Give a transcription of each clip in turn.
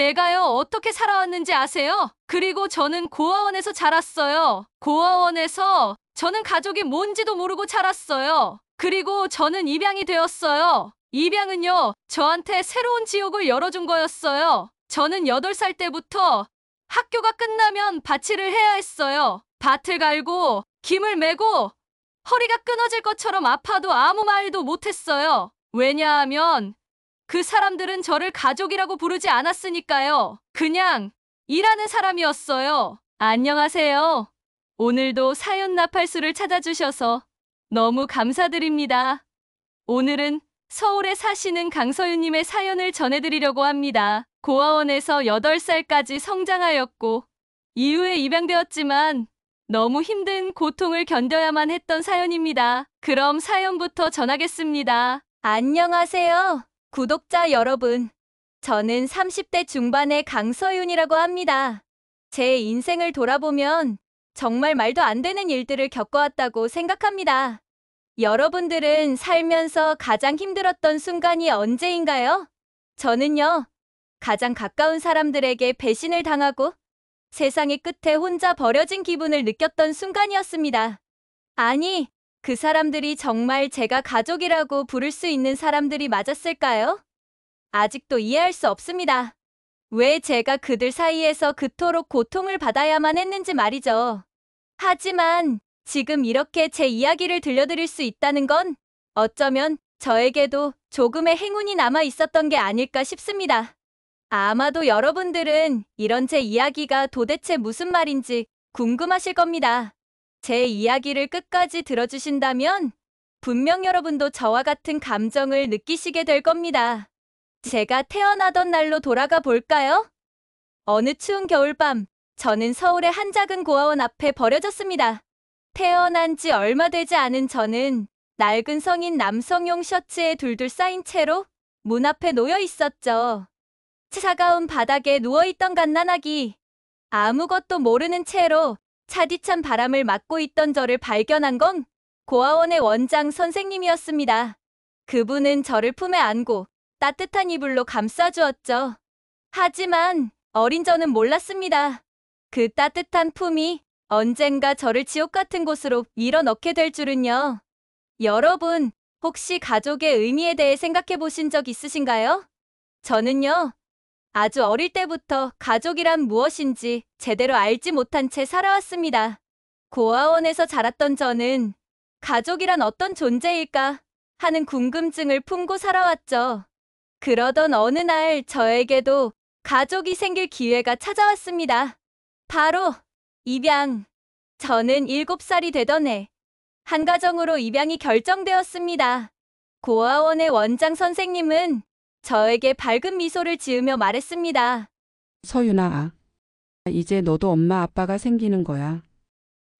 제가요, 어떻게 살아왔는지 아세요? 그리고 저는 고아원에서 자랐어요. 고아원에서 저는 가족이 뭔지도 모르고 자랐어요. 그리고 저는 입양이 되었어요. 입양은요, 저한테 새로운 지옥을 열어준 거였어요. 저는 8살 때부터 학교가 끝나면 밭일을 해야 했어요. 밭을 갈고, 김을 메고, 허리가 끊어질 것처럼 아파도 아무 말도 못했어요. 왜냐하면 그 사람들은 저를 가족이라고 부르지 않았으니까요. 그냥 일하는 사람이었어요. 안녕하세요. 오늘도 사연 나팔수를 찾아주셔서 너무 감사드립니다. 오늘은 서울에 사시는 강서윤님의 사연을 전해드리려고 합니다. 고아원에서 8살까지 성장하였고 이후에 입양되었지만 너무 힘든 고통을 견뎌야만 했던 사연입니다. 그럼 사연부터 전하겠습니다. 안녕하세요. 구독자 여러분. 저는 30대 중반의 강서윤이라고 합니다. 제 인생을 돌아보면 정말 말도 안 되는 일들을 겪어왔다고 생각합니다. 여러분들은 살면서 가장 힘들었던 순간이 언제인가요? 저는요, 가장 가까운 사람들에게 배신을 당하고 세상의 끝에 혼자 버려진 기분을 느꼈던 순간이었습니다. 아니, 그 사람들이 정말 제가 가족이라고 부를 수 있는 사람들이 맞았을까요? 아직도 이해할 수 없습니다. 왜 제가 그들 사이에서 그토록 고통을 받아야만 했는지 말이죠. 하지만 지금 이렇게 제 이야기를 들려드릴 수 있다는 건 어쩌면 저에게도 조금의 행운이 남아 있었던 게 아닐까 싶습니다. 아마도 여러분들은 이런 제 이야기가 도대체 무슨 말인지 궁금하실 겁니다. 제 이야기를 끝까지 들어주신다면 분명 여러분도 저와 같은 감정을 느끼시게 될 겁니다. 제가 태어나던 날로 돌아가 볼까요? 어느 추운 겨울밤, 저는 서울의 한 작은 고아원 앞에 버려졌습니다. 태어난 지 얼마 되지 않은 저는 낡은 성인 남성용 셔츠에 둘둘 쌓인 채로 문 앞에 놓여 있었죠. 차가운 바닥에 누워있던 갓난아기. 아무것도 모르는 채로 차디찬 바람을 맞고 있던 저를 발견한 건 고아원의 원장 선생님이었습니다. 그분은 저를 품에 안고 따뜻한 이불로 감싸주었죠. 하지만 어린 저는 몰랐습니다. 그 따뜻한 품이 언젠가 저를 지옥 같은 곳으로 밀어넣게 될 줄은요. 여러분, 혹시 가족의 의미에 대해 생각해 보신 적 있으신가요? 저는요, 아주 어릴 때부터 가족이란 무엇인지 제대로 알지 못한 채 살아왔습니다. 고아원에서 자랐던 저는 가족이란 어떤 존재일까 하는 궁금증을 품고 살아왔죠. 그러던 어느 날 저에게도 가족이 생길 기회가 찾아왔습니다. 바로 입양. 저는 7살이 되던 해 한 가정으로 입양이 결정되었습니다. 고아원의 원장 선생님은 저에게 밝은 미소를 지으며 말했습니다. 서윤아, 이제 너도 엄마 아빠가 생기는 거야.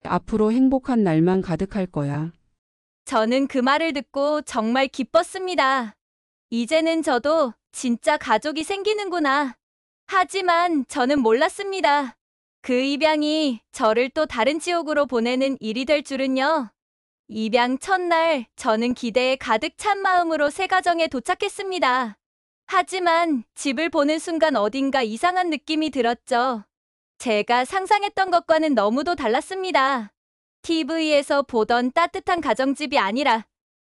앞으로 행복한 날만 가득할 거야. 저는 그 말을 듣고 정말 기뻤습니다. 이제는 저도 진짜 가족이 생기는구나. 하지만 저는 몰랐습니다. 그 입양이 저를 또 다른 지옥으로 보내는 일이 될 줄은요. 입양 첫날 저는 기대에 가득 찬 마음으로 새 가정에 도착했습니다. 하지만 집을 보는 순간 어딘가 이상한 느낌이 들었죠. 제가 상상했던 것과는 너무도 달랐습니다. TV에서 보던 따뜻한 가정집이 아니라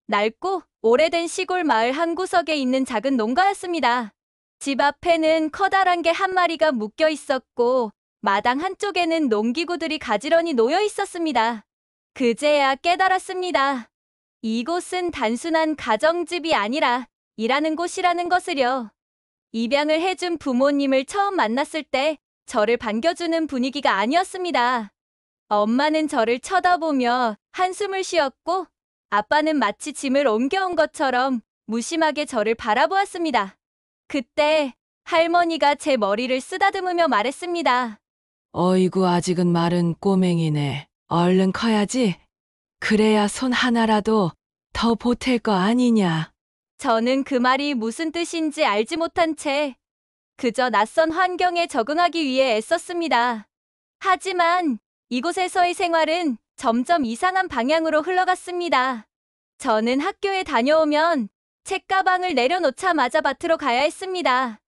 낡고 오래된 시골 마을 한 구석에 있는 작은 농가였습니다. 집 앞에는 커다란 개 한 마리가 묶여 있었고 마당 한쪽에는 농기구들이 가지런히 놓여 있었습니다. 그제야 깨달았습니다. 이곳은 단순한 가정집이 아니라 일하는 곳이라는 것을요. 입양을 해준 부모님을 처음 만났을 때 저를 반겨주는 분위기가 아니었습니다. 엄마는 저를 쳐다보며 한숨을 쉬었고 아빠는 마치 짐을 옮겨온 것처럼 무심하게 저를 바라보았습니다. 그때 할머니가 제 머리를 쓰다듬으며 말했습니다. 어이구, 아직은 마른 꼬맹이네. 얼른 커야지. 그래야 손 하나라도 더 보탤 거 아니냐. 저는 그 말이 무슨 뜻인지 알지 못한 채 그저 낯선 환경에 적응하기 위해 애썼습니다. 하지만 이곳에서의 생활은 점점 이상한 방향으로 흘러갔습니다. 저는 학교에 다녀오면 책가방을 내려놓자마자 밭으로 가야 했습니다.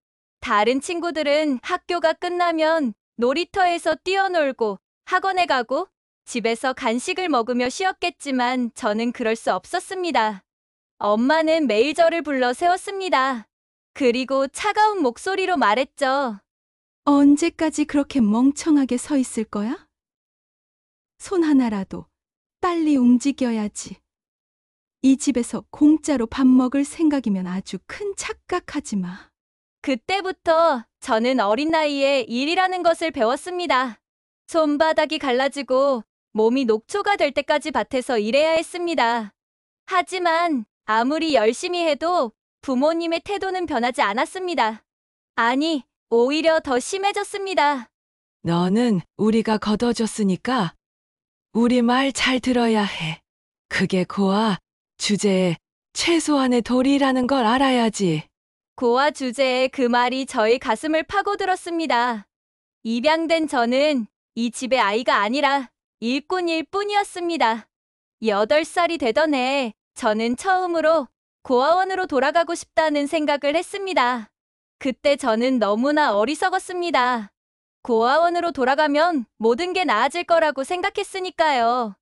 다른 친구들은 학교가 끝나면 놀이터에서 뛰어놀고 학원에 가고 집에서 간식을 먹으며 쉬었겠지만 저는 그럴 수 없었습니다. 엄마는 매일 저를 불러 세웠습니다. 그리고 차가운 목소리로 말했죠. 언제까지 그렇게 멍청하게 서 있을 거야? 손 하나라도 빨리 움직여야지. 이 집에서 공짜로 밥 먹을 생각이면 아주 큰 착각하지 마. 그때부터 저는 어린 나이에 일이라는 것을 배웠습니다. 손바닥이 갈라지고 몸이 녹초가 될 때까지 밭에서 일해야 했습니다. 하지만 아무리 열심히 해도 부모님의 태도는 변하지 않았습니다. 아니, 오히려 더 심해졌습니다. 너는 우리가 걷어줬으니까 우리 말 잘 들어야 해. 그게 고아 주제의 최소한의 도리라는 걸 알아야지. 고아 주제의 그 말이 저의 가슴을 파고들었습니다. 입양된 저는 이 집의 아이가 아니라 일꾼일 뿐이었습니다. 8살이 되던 해 저는 처음으로 고아원으로 돌아가고 싶다는 생각을 했습니다. 그때 저는 너무나 어리석었습니다. 고아원으로 돌아가면 모든 게 나아질 거라고 생각했으니까요.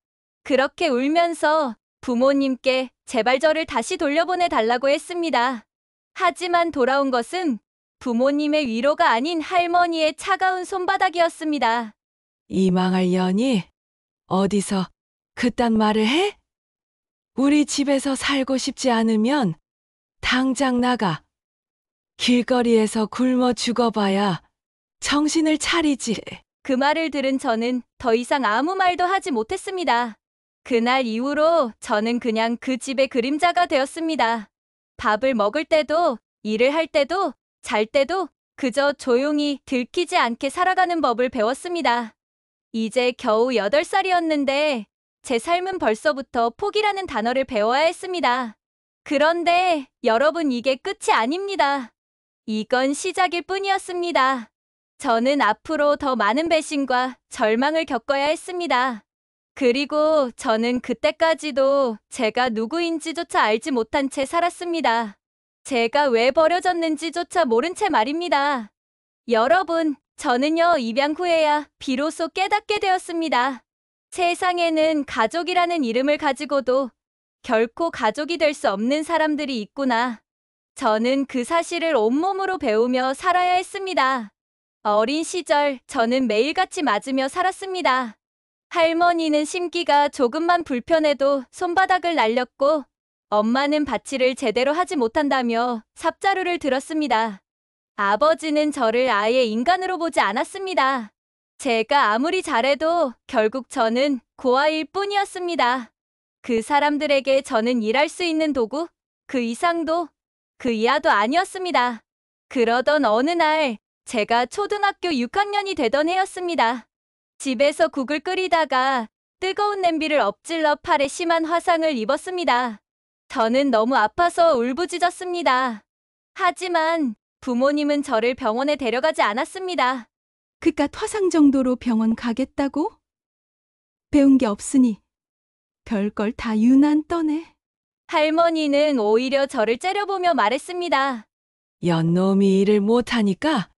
그렇게 울면서 부모님께 제발 저를 다시 돌려보내 달라고 했습니다. 하지만 돌아온 것은 부모님의 위로가 아닌 할머니의 차가운 손바닥이었습니다. 이 망할 년이 어디서 그딴 말을 해? 우리 집에서 살고 싶지 않으면 당장 나가. 길거리에서 굶어 죽어봐야 정신을 차리지. 그 말을 들은 저는 더 이상 아무 말도 하지 못했습니다. 그날 이후로 저는 그냥 그 집의 그림자가 되었습니다. 밥을 먹을 때도, 일을 할 때도, 잘 때도 그저 조용히 들키지 않게 살아가는 법을 배웠습니다. 이제 겨우 8살이었는데 제 삶은 벌써부터 포기라는 단어를 배워야 했습니다. 그런데 여러분, 이게 끝이 아닙니다. 이건 시작일 뿐이었습니다. 저는 앞으로 더 많은 배신과 절망을 겪어야 했습니다. 그리고 저는 그때까지도 제가 누구인지조차 알지 못한 채 살았습니다. 제가 왜 버려졌는지조차 모른 채 말입니다. 여러분, 저는요, 입양 후에야 비로소 깨닫게 되었습니다. 세상에는 가족이라는 이름을 가지고도 결코 가족이 될 수 없는 사람들이 있구나. 저는 그 사실을 온몸으로 배우며 살아야 했습니다. 어린 시절 저는 매일같이 맞으며 살았습니다. 할머니는 심기가 조금만 불편해도 손바닥을 날렸고 엄마는 밭일을 제대로 하지 못한다며 삽자루를 들었습니다. 아버지는 저를 아예 인간으로 보지 않았습니다. 제가 아무리 잘해도 결국 저는 고아일 뿐이었습니다. 그 사람들에게 저는 일할 수 있는 도구, 그 이상도, 그 이하도 아니었습니다. 그러던 어느 날 제가 초등학교 6학년이 되던 해였습니다. 집에서 국을 끓이다가 뜨거운 냄비를 엎질러 팔에 심한 화상을 입었습니다. 저는 너무 아파서 울부짖었습니다. 하지만 부모님은 저를 병원에 데려가지 않았습니다. 그깟 화상 정도로 병원 가겠다고? 배운 게 없으니 별걸 다 유난 떠네. 할머니는 오히려 저를 째려보며 말했습니다. 연놈이 일을 못하니까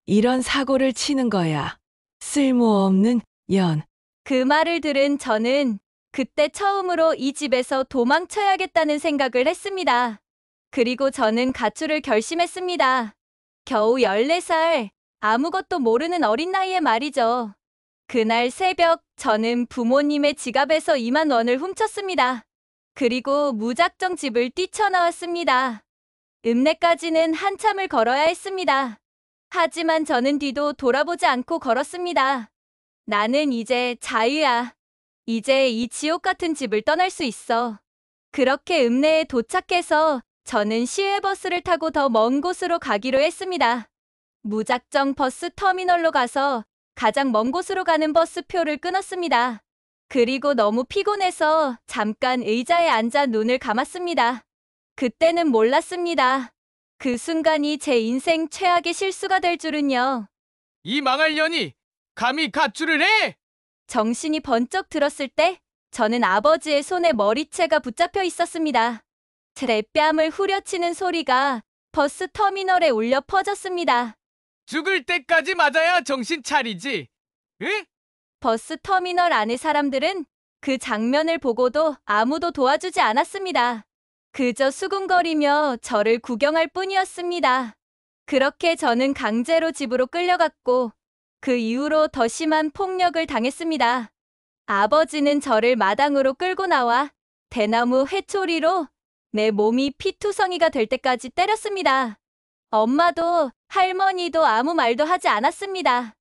이런 사고를 치는 거야. 쓸모없는 연. 그 말을 들은 저는 그때 처음으로 이 집에서 도망쳐야겠다는 생각을 했습니다. 그리고 저는 가출을 결심했습니다. 겨우 14살, 아무것도 모르는 어린 나이에 말이죠. 그날 새벽 저는 부모님의 지갑에서 2만 원을 훔쳤습니다. 그리고 무작정 집을 뛰쳐나왔습니다. 읍내까지는 한참을 걸어야 했습니다. 하지만 저는 뒤도 돌아보지 않고 걸었습니다. 나는 이제 자유야. 이제 이 지옥 같은 집을 떠날 수 있어. 그렇게 읍내에 도착해서 저는 시외버스를 타고 더 먼 곳으로 가기로 했습니다. 무작정 버스 터미널로 가서 가장 먼 곳으로 가는 버스표를 끊었습니다. 그리고 너무 피곤해서 잠깐 의자에 앉아 눈을 감았습니다. 그때는 몰랐습니다. 그 순간이 제 인생 최악의 실수가 될 줄은요. 이 망할 년이 감히 가출을 해! 정신이 번쩍 들었을 때 저는 아버지의 손에 머리채가 붙잡혀 있었습니다. 제 뺨을 후려치는 소리가 버스 터미널에 울려 퍼졌습니다. 죽을 때까지 맞아야 정신 차리지. 응? 버스 터미널 안의 사람들은 그 장면을 보고도 아무도 도와주지 않았습니다. 그저 수군거리며 저를 구경할 뿐이었습니다. 그렇게 저는 강제로 집으로 끌려갔고 그 이후로 더 심한 폭력을 당했습니다. 아버지는 저를 마당으로 끌고 나와 대나무 회초리로 내 몸이 피투성이가 될 때까지 때렸습니다. 엄마도 할머니도 아무 말도 하지 않았습니다.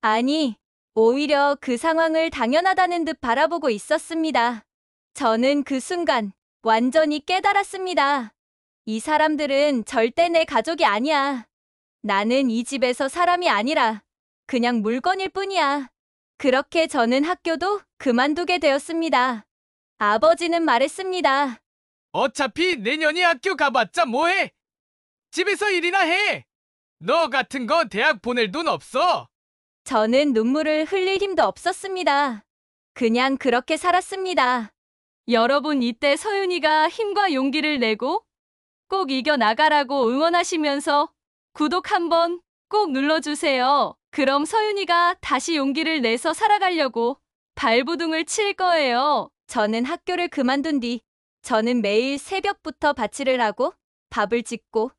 아니, 오히려 그 상황을 당연하다는 듯 바라보고 있었습니다. 저는 그 순간 완전히 깨달았습니다. 이 사람들은 절대 내 가족이 아니야. 나는 이 집에서 사람이 아니라 그냥 물건일 뿐이야. 그렇게 저는 학교도 그만두게 되었습니다. 아버지는 말했습니다. 어차피 내년이 학교 가봤자 뭐해? 집에서 일이나 해. 너 같은 거 대학 보낼 돈 없어. 저는 눈물을 흘릴 힘도 없었습니다. 그냥 그렇게 살았습니다. 여러분, 이때 서윤이가 힘과 용기를 내고 꼭 이겨나가라고 응원하시면서 구독 한번 꼭 눌러주세요. 그럼 서윤이가 다시 용기를 내서 살아가려고 발부둥을 칠 거예요. 저는 학교를 그만둔 뒤 저는 매일 새벽부터 밭일을 하고 밥을 짓고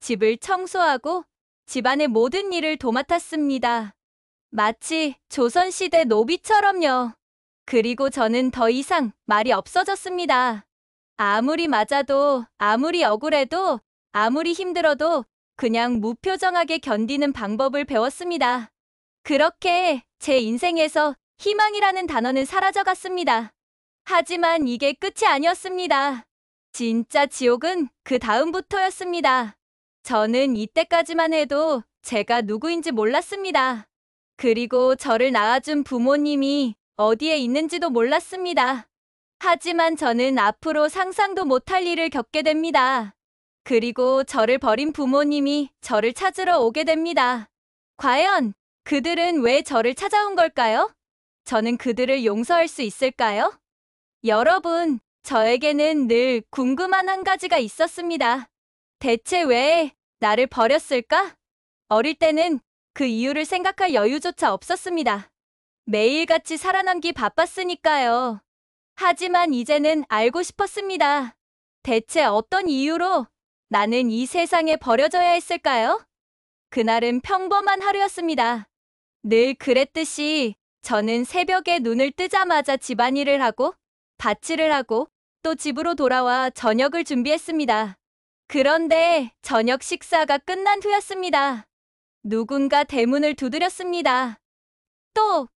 집을 청소하고 집안의 모든 일을 도맡았습니다. 마치 조선시대 노비처럼요. 그리고 저는 더 이상 말이 없어졌습니다. 아무리 맞아도, 아무리 억울해도, 아무리 힘들어도 그냥 무표정하게 견디는 방법을 배웠습니다. 그렇게 제 인생에서 희망이라는 단어는 사라져갔습니다. 하지만 이게 끝이 아니었습니다. 진짜 지옥은 그 다음부터였습니다. 저는 이때까지만 해도 제가 누구인지 몰랐습니다. 그리고 저를 낳아준 부모님이 어디에 있는지도 몰랐습니다. 하지만 저는 앞으로 상상도 못할 일을 겪게 됩니다. 그리고 저를 버린 부모님이 저를 찾으러 오게 됩니다. 과연 그들은 왜 저를 찾아온 걸까요? 저는 그들을 용서할 수 있을까요? 여러분, 저에게는 늘 궁금한 한 가지가 있었습니다. 대체 왜 나를 버렸을까? 어릴 때는 그 이유를 생각할 여유조차 없었습니다. 매일같이 살아남기 바빴으니까요. 하지만 이제는 알고 싶었습니다. 대체 어떤 이유로 나는 이 세상에 버려져야 했을까요? 그날은 평범한 하루였습니다. 늘 그랬듯이 저는 새벽에 눈을 뜨자마자 집안일을 하고 밭일을 하고 또 집으로 돌아와 저녁을 준비했습니다. 그런데 저녁 식사가 끝난 후였습니다. 누군가 대문을 두드렸습니다. 또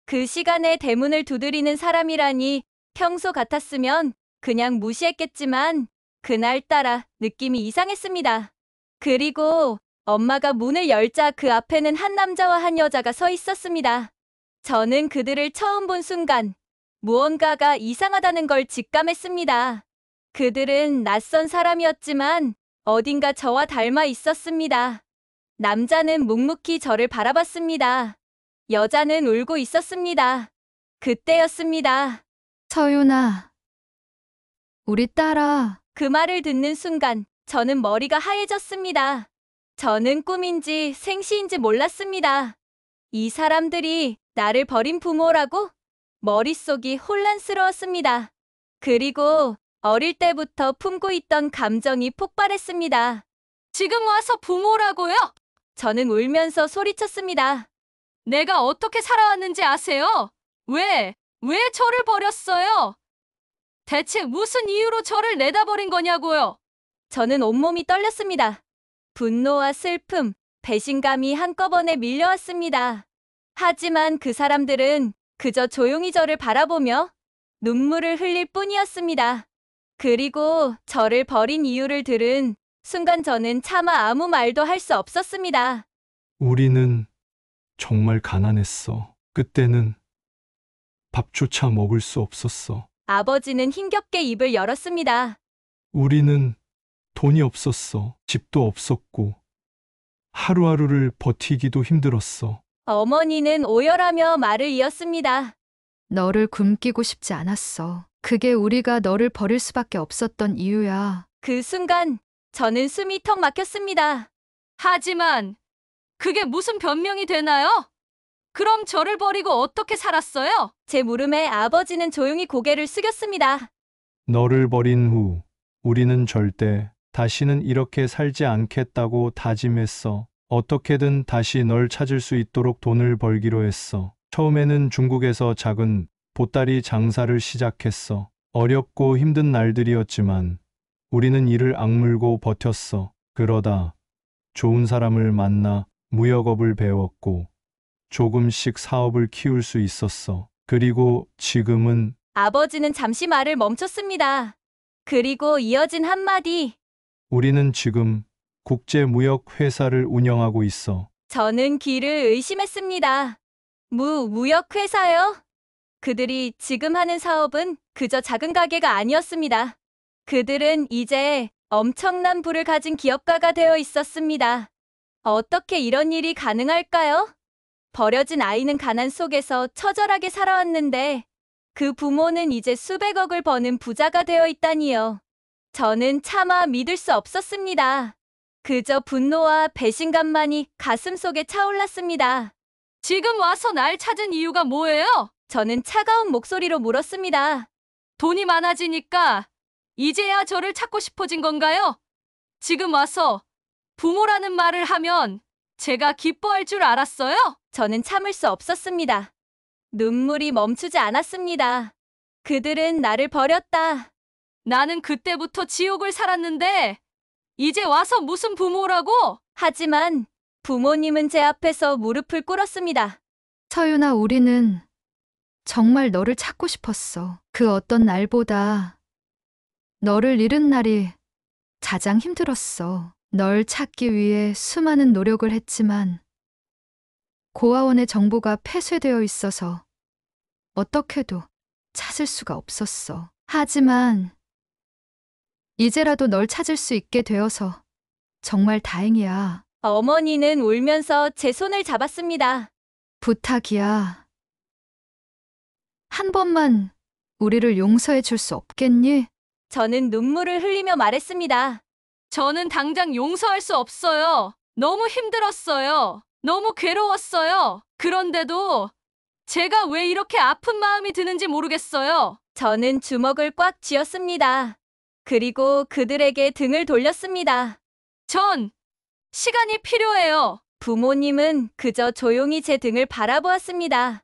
그 시간에 대문을 두드리는 사람이라니 평소 같았으면 그냥 무시했겠지만 그날따라 느낌이 이상했습니다. 그리고 엄마가 문을 열자 그 앞에는 한 남자와 한 여자가 서 있었습니다. 저는 그들을 처음 본 순간 무언가가 이상하다는 걸 직감했습니다. 그들은 낯선 사람이었지만 어딘가 저와 닮아 있었습니다. 남자는 묵묵히 저를 바라봤습니다. 여자는 울고 있었습니다. 그때였습니다. 서윤아, 우리 딸아, 그 말을 듣는 순간 저는 머리가 하얘졌습니다. 저는 꿈인지 생시인지 몰랐습니다. 이 사람들이 나를 버린 부모라고? 머릿속이 혼란스러웠습니다. 그리고 어릴 때부터 품고 있던 감정이 폭발했습니다. 지금 와서 부모라고요? 저는 울면서 소리쳤습니다. 내가 어떻게 살아왔는지 아세요? 왜 저를 버렸어요? 대체 무슨 이유로 저를 내다버린 거냐고요? 저는 온몸이 떨렸습니다. 분노와 슬픔, 배신감이 한꺼번에 밀려왔습니다. 하지만 그 사람들은 그저 조용히 저를 바라보며 눈물을 흘릴 뿐이었습니다. 그리고 저를 버린 이유를 들은 순간 저는 차마 아무 말도 할 수 없었습니다. 우리는 정말 가난했어. 그때는 밥조차 먹을 수 없었어. 아버지는 힘겹게 입을 열었습니다. 우리는 돈이 없었어. 집도 없었고 하루하루를 버티기도 힘들었어. 어머니는 오열하며 말을 이었습니다. 너를 굶기고 싶지 않았어. 그게 우리가 너를 버릴 수밖에 없었던 이유야. 그 순간 저는 숨이 턱 막혔습니다. 하지만 그게 무슨 변명이 되나요? 그럼 저를 버리고 어떻게 살았어요? 제 물음에 아버지는 조용히 고개를 숙였습니다. 너를 버린 후 우리는 절대 다시는 이렇게 살지 않겠다고 다짐했어. 어떻게든 다시 널 찾을 수 있도록 돈을 벌기로 했어. 처음에는 중국에서 작은 보따리 장사를 시작했어. 어렵고 힘든 날들이었지만 우리는 이를 악물고 버텼어. 그러다 좋은 사람을 만나 무역업을 배웠고 조금씩 사업을 키울 수 있었어. 그리고 지금은 아버지는 잠시 말을 멈췄습니다. 그리고 이어진 한마디. 우리는 지금 국제무역회사를 운영하고 있어. 저는 귀를 의심했습니다. 무역회사요? 그들이 지금 하는 사업은 그저 작은 가게가 아니었습니다. 그들은 이제 엄청난 부를 가진 기업가가 되어 있었습니다. 어떻게 이런 일이 가능할까요? 버려진 아이는 가난 속에서 처절하게 살아왔는데 그 부모는 이제 수백억을 버는 부자가 되어 있다니요. 저는 차마 믿을 수 없었습니다. 그저 분노와 배신감만이 가슴속에 차올랐습니다. 지금 와서 날 찾은 이유가 뭐예요? 저는 차가운 목소리로 물었습니다. 돈이 많아지니까 이제야 저를 찾고 싶어진 건가요? 지금 와서 부모라는 말을 하면 제가 기뻐할 줄 알았어요? 저는 참을 수 없었습니다. 눈물이 멈추지 않았습니다. 그들은 나를 버렸다. 나는 그때부터 지옥을 살았는데 이제 와서 무슨 부모라고? 하지만 부모님은 제 앞에서 무릎을 꿇었습니다. 서윤아, 우리는 정말 너를 찾고 싶었어. 그 어떤 날보다 너를 잃은 날이 가장 힘들었어. 널 찾기 위해 수많은 노력을 했지만 고아원의 정보가 폐쇄되어 있어서 어떻게도 찾을 수가 없었어. 하지만 이제라도 널 찾을 수 있게 되어서 정말 다행이야. 어머니는 울면서 제 손을 잡았습니다. 부탁이야. 한 번만 우리를 용서해 줄 수 없겠니? 저는 눈물을 흘리며 말했습니다. 저는 당장 용서할 수 없어요. 너무 힘들었어요. 너무 괴로웠어요. 그런데도 제가 왜 이렇게 아픈 마음이 드는지 모르겠어요. 저는 주먹을 꽉 쥐었습니다. 그리고 그들에게 등을 돌렸습니다. 전 시간이 필요해요. 부모님은 그저 조용히 제 등을 바라보았습니다.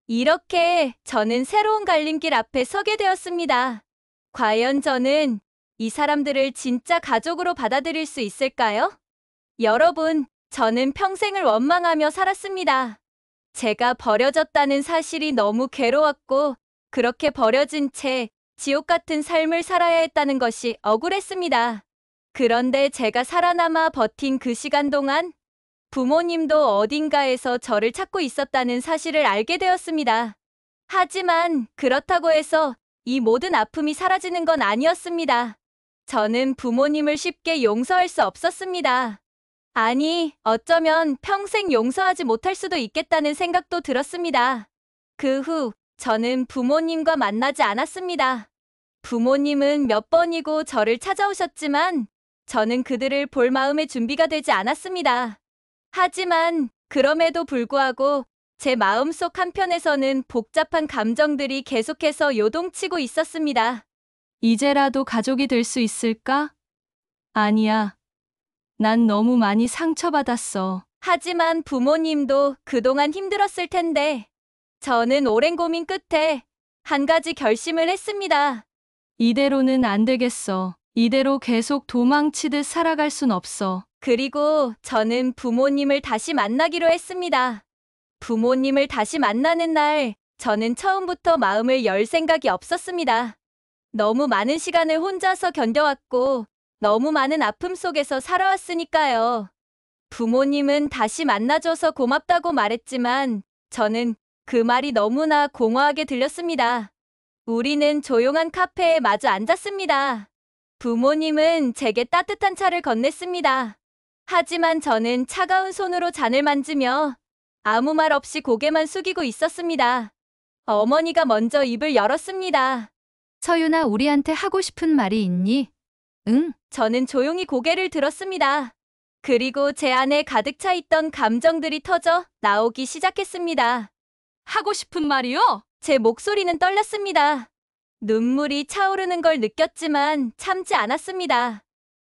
이렇게 저는 새로운 갈림길 앞에 서게 되었습니다. 과연 저는 이 사람들을 진짜 가족으로 받아들일 수 있을까요? 여러분, 저는 평생을 원망하며 살았습니다. 제가 버려졌다는 사실이 너무 괴로웠고, 그렇게 버려진 채 지옥 같은 삶을 살아야 했다는 것이 억울했습니다. 그런데 제가 살아남아 버틴 그 시간 동안 부모님도 어딘가에서 저를 찾고 있었다는 사실을 알게 되었습니다. 하지만 그렇다고 해서 이 모든 아픔이 사라지는 건 아니었습니다. 저는 부모님을 쉽게 용서할 수 없었습니다. 아니, 어쩌면 평생 용서하지 못할 수도 있겠다는 생각도 들었습니다. 그 후 저는 부모님과 만나지 않았습니다. 부모님은 몇 번이고 저를 찾아오셨지만 저는 그들을 볼 마음의 준비가 되지 않았습니다. 하지만 그럼에도 불구하고 제 마음속 한편에서는 복잡한 감정들이 계속해서 요동치고 있었습니다. 이제라도 가족이 될 수 있을까? 아니야. 난 너무 많이 상처받았어. 하지만 부모님도 그동안 힘들었을 텐데 저는 오랜 고민 끝에 한 가지 결심을 했습니다. 이대로는 안 되겠어. 이대로 계속 도망치듯 살아갈 순 없어. 그리고 저는 부모님을 다시 만나기로 했습니다. 부모님을 다시 만나는 날, 저는 처음부터 마음을 열 생각이 없었습니다. 너무 많은 시간을 혼자서 견뎌왔고, 너무 많은 아픔 속에서 살아왔으니까요. 부모님은 다시 만나줘서 고맙다고 말했지만, 저는 그 말이 너무나 공허하게 들렸습니다. 우리는 조용한 카페에 마주 앉았습니다. 부모님은 제게 따뜻한 차를 건넸습니다. 하지만 저는 차가운 손으로 잔을 만지며 아무 말 없이 고개만 숙이고 있었습니다. 어머니가 먼저 입을 열었습니다. 서윤아, 우리한테 하고 싶은 말이 있니? 응, 저는 조용히 고개를 들었습니다. 그리고 제 안에 가득 차 있던 감정들이 터져 나오기 시작했습니다. 하고 싶은 말이요? 제 목소리는 떨렸습니다. 눈물이 차오르는 걸 느꼈지만 참지 않았습니다.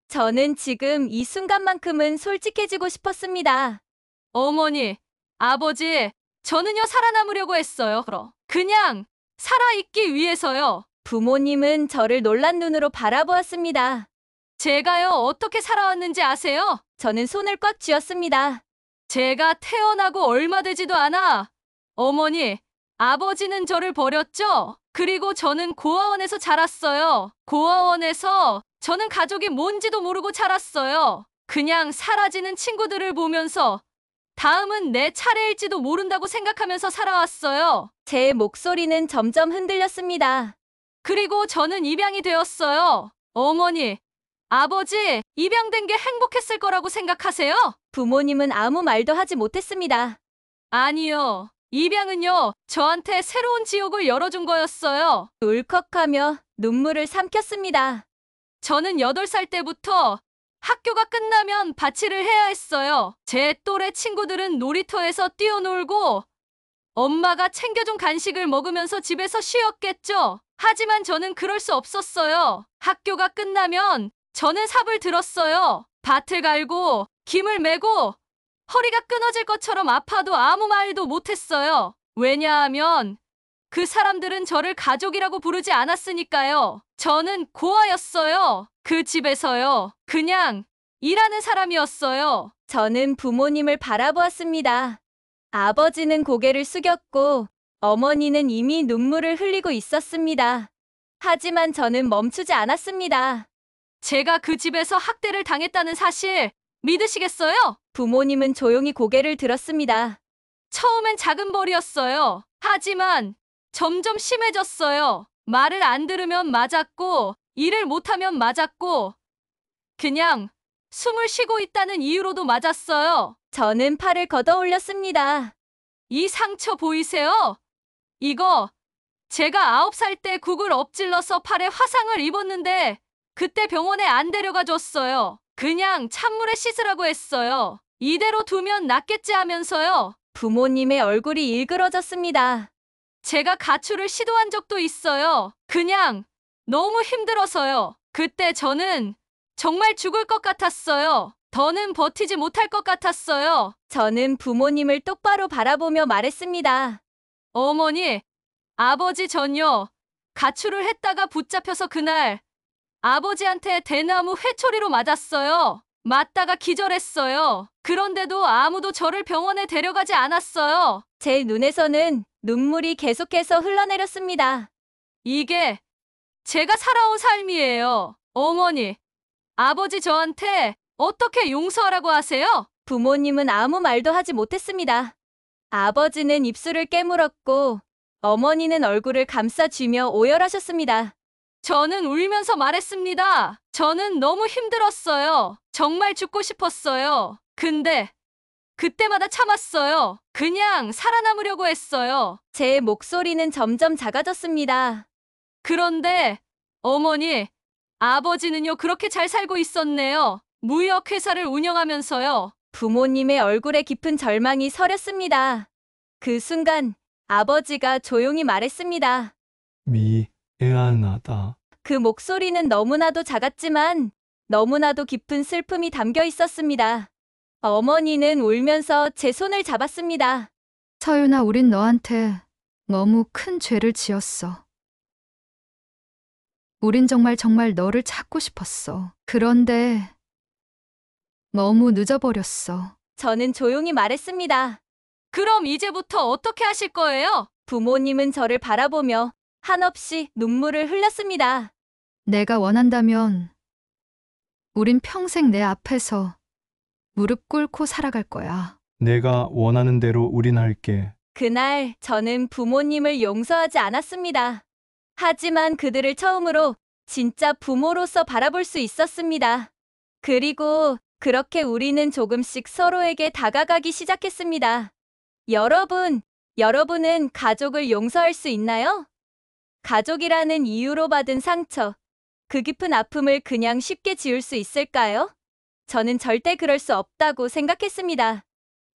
저는 지금 이 순간만큼은 솔직해지고 싶었습니다. 어머니, 아버지, 저는요 살아남으려고 했어요. 그냥 살아있기 위해서요. 부모님은 저를 놀란 눈으로 바라보았습니다. 제가요 어떻게 살아왔는지 아세요? 저는 손을 꽉 쥐었습니다. 제가 태어나고 얼마 되지도 않아. 어머니, 아버지는 저를 버렸죠? 그리고 저는 고아원에서 자랐어요. 고아원에서 저는 가족이 뭔지도 모르고 자랐어요. 그냥 사라지는 친구들을 보면서 다음은 내 차례일지도 모른다고 생각하면서 살아왔어요. 제 목소리는 점점 흔들렸습니다. 그리고 저는 입양이 되었어요. 어머니, 아버지, 입양된 게 행복했을 거라고 생각하세요? 부모님은 아무 말도 하지 못했습니다. 아니요. 입양은요, 저한테 새로운 지옥을 열어준 거였어요. 울컥하며 눈물을 삼켰습니다. 저는 8살 때부터 학교가 끝나면 밭일을 해야 했어요. 제 또래 친구들은 놀이터에서 뛰어놀고 엄마가 챙겨준 간식을 먹으면서 집에서 쉬었겠죠. 하지만 저는 그럴 수 없었어요. 학교가 끝나면 저는 삽을 들었어요. 밭을 갈고 김을 메고 허리가 끊어질 것처럼 아파도 아무 말도 못했어요. 왜냐하면 그 사람들은 저를 가족이라고 부르지 않았으니까요. 저는 고아였어요. 그 집에서요. 그냥 일하는 사람이었어요. 저는 부모님을 바라보았습니다. 아버지는 고개를 숙였고 어머니는 이미 눈물을 흘리고 있었습니다. 하지만 저는 멈추지 않았습니다. 제가 그 집에서 학대를 당했다는 사실 믿으시겠어요? 부모님은 조용히 고개를 들었습니다. 처음엔 작은 벌이었어요. 하지만 점점 심해졌어요. 말을 안 들으면 맞았고, 일을 못하면 맞았고, 그냥 숨을 쉬고 있다는 이유로도 맞았어요. 저는 팔을 걷어 올렸습니다. 이 상처 보이세요? 이거 제가 9살 때 국을 엎질러서 팔에 화상을 입었는데 그때 병원에 안 데려가 줬어요. 그냥 찬물에 씻으라고 했어요. 이대로 두면 낫겠지 하면서요. 부모님의 얼굴이 일그러졌습니다. 제가 가출을 시도한 적도 있어요. 그냥 너무 힘들어서요. 그때 저는 정말 죽을 것 같았어요. 더는 버티지 못할 것 같았어요. 저는 부모님을 똑바로 바라보며 말했습니다. 어머니, 아버지 전요. 가출을 했다가 붙잡혀서 그날 아버지한테 대나무 회초리로 맞았어요. 맞다가 기절했어요. 그런데도 아무도 저를 병원에 데려가지 않았어요. 제 눈에서는 눈물이 계속해서 흘러내렸습니다. 이게 제가 살아온 삶이에요. 어머니, 아버지 저한테 어떻게 용서하라고 하세요? 부모님은 아무 말도 하지 못했습니다. 아버지는 입술을 깨물었고 어머니는 얼굴을 감싸쥐며 오열하셨습니다. 저는 울면서 말했습니다. 저는 너무 힘들었어요. 정말 죽고 싶었어요. 근데 그때마다 참았어요. 그냥 살아남으려고 했어요. 제 목소리는 점점 작아졌습니다. 그런데 어머니, 아버지는요 그렇게 잘 살고 있었네요. 무역회사를 운영하면서요. 부모님의 얼굴에 깊은 절망이 서렸습니다. 그 순간 아버지가 조용히 말했습니다. 미안하다. 그 목소리는 너무나도 작았지만 너무나도 깊은 슬픔이 담겨 있었습니다. 어머니는 울면서 제 손을 잡았습니다. 서윤아, 우린 너한테 너무 큰 죄를 지었어. 우린 정말 너를 찾고 싶었어. 그런데 너무 늦어버렸어. 저는 조용히 말했습니다. 그럼 이제부터 어떻게 하실 거예요? 부모님은 저를 바라보며 한없이 눈물을 흘렸습니다. 내가 원한다면 우린 평생 내 앞에서 무릎 꿇고 살아갈 거야. 내가 원하는 대로 우린 할게. 그날 저는 부모님을 용서하지 않았습니다. 하지만 그들을 처음으로 진짜 부모로서 바라볼 수 있었습니다. 그리고 그렇게 우리는 조금씩 서로에게 다가가기 시작했습니다. 여러분은 가족을 용서할 수 있나요? 가족이라는 이유로 받은 상처, 그 깊은 아픔을 그냥 쉽게 지울 수 있을까요? 저는 절대 그럴 수 없다고 생각했습니다.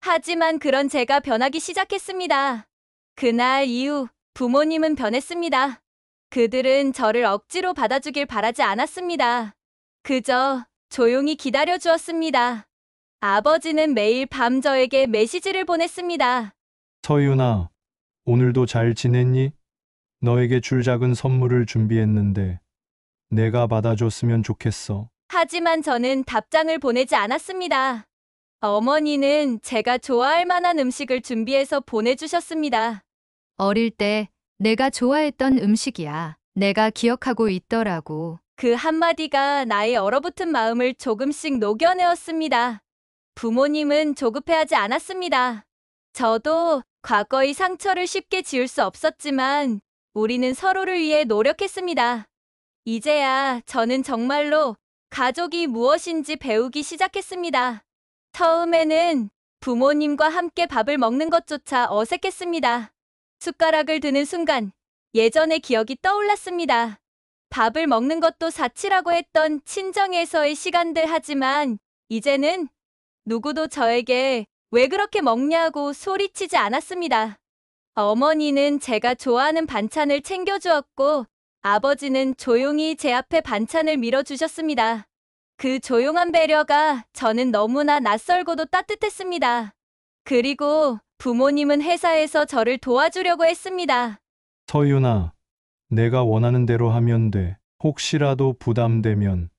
하지만 그런 제가 변하기 시작했습니다. 그날 이후 부모님은 변했습니다. 그들은 저를 억지로 받아주길 바라지 않았습니다. 그저 조용히 기다려 주었습니다. 아버지는 매일 밤 저에게 메시지를 보냈습니다. 서윤아, 오늘도 잘 지냈니? 너에게 줄 작은 선물을 준비했는데 내가 받아줬으면 좋겠어. 하지만 저는 답장을 보내지 않았습니다. 어머니는 제가 좋아할 만한 음식을 준비해서 보내주셨습니다. 어릴 때 내가 좋아했던 음식이야. 내가 기억하고 있더라고. 그 한마디가 나의 얼어붙은 마음을 조금씩 녹여내었습니다. 부모님은 조급해하지 않았습니다. 저도 과거의 상처를 쉽게 지울 수 없었지만 우리는 서로를 위해 노력했습니다. 이제야 저는 정말로 가족이 무엇인지 배우기 시작했습니다. 처음에는 부모님과 함께 밥을 먹는 것조차 어색했습니다. 숟가락을 드는 순간 예전의 기억이 떠올랐습니다. 밥을 먹는 것도 사치라고 했던 친정에서의 시간들 하지만 이제는 누구도 저에게 왜 그렇게 먹냐고 소리치지 않았습니다. 어머니는 제가 좋아하는 반찬을 챙겨주었고 아버지는 조용히 제 앞에 반찬을 밀어주셨습니다. 그 조용한 배려가 저는 너무나 낯설고도 따뜻했습니다. 그리고 부모님은 회사에서 저를 도와주려고 했습니다. 서윤아, 내가 원하는 대로 하면 돼. 혹시라도 부담되면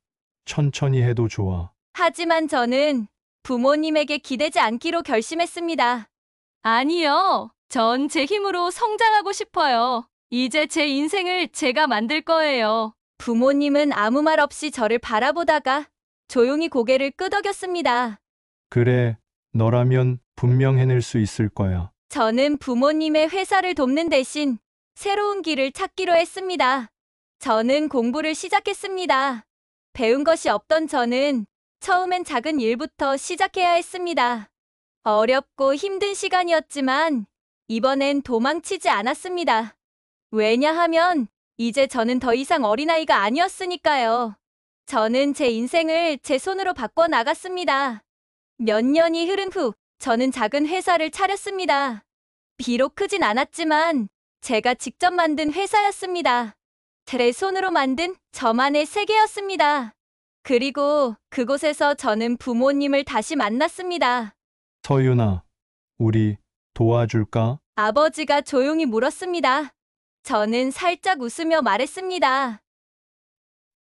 천천히 해도 좋아. 하지만 저는 부모님에게 기대지 않기로 결심했습니다. 아니요. 전 제 힘으로 성장하고 싶어요. 이제 제 인생을 제가 만들 거예요. 부모님은 아무 말 없이 저를 바라보다가 조용히 고개를 끄덕였습니다. 그래, 너라면 분명 해낼 수 있을 거야. 저는 부모님의 회사를 돕는 대신 새로운 길을 찾기로 했습니다. 저는 공부를 시작했습니다. 배운 것이 없던 저는 처음엔 작은 일부터 시작해야 했습니다. 어렵고 힘든 시간이었지만 이번엔 도망치지 않았습니다. 왜냐하면 이제 저는 더 이상 어린아이가 아니었으니까요. 저는 제 인생을 제 손으로 바꿔 나갔습니다. 몇 년이 흐른 후 저는 작은 회사를 차렸습니다. 비록 크진 않았지만 제가 직접 만든 회사였습니다. 제 손으로 만든 저만의 세계였습니다. 그리고 그곳에서 저는 부모님을 다시 만났습니다. 서윤아, 우리 도와줄까? 아버지가 조용히 물었습니다. 저는 살짝 웃으며 말했습니다.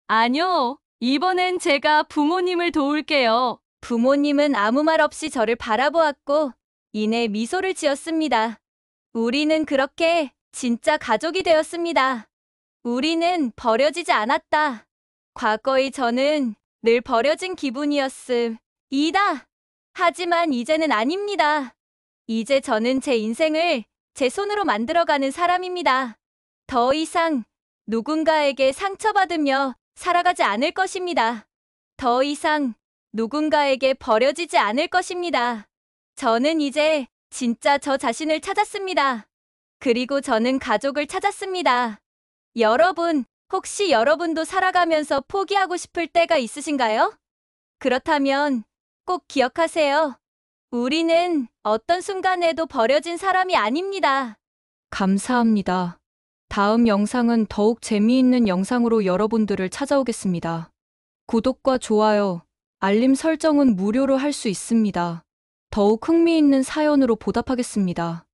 아니요. 이번엔 제가 부모님을 도울게요. 부모님은 아무 말 없이 저를 바라보았고 이내 미소를 지었습니다. 우리는 그렇게 진짜 가족이 되었습니다. 우리는 버려지지 않았다. 과거의 저는 늘 버려진 기분이었습니다. 하지만 이제는 아닙니다. 이제 저는 제 인생을 제 손으로 만들어가는 사람입니다. 더 이상 누군가에게 상처받으며 살아가지 않을 것입니다. 더 이상 누군가에게 버려지지 않을 것입니다. 저는 이제 진짜 저 자신을 찾았습니다. 그리고 저는 가족을 찾았습니다. 여러분, 혹시 여러분도 살아가면서 포기하고 싶을 때가 있으신가요? 그렇다면 꼭 기억하세요. 우리는 어떤 순간에도 버려진 사람이 아닙니다. 감사합니다. 다음 영상은 더욱 재미있는 영상으로 여러분들을 찾아오겠습니다. 구독과 좋아요, 알림 설정은 무료로 할 수 있습니다. 더욱 흥미있는 사연으로 보답하겠습니다.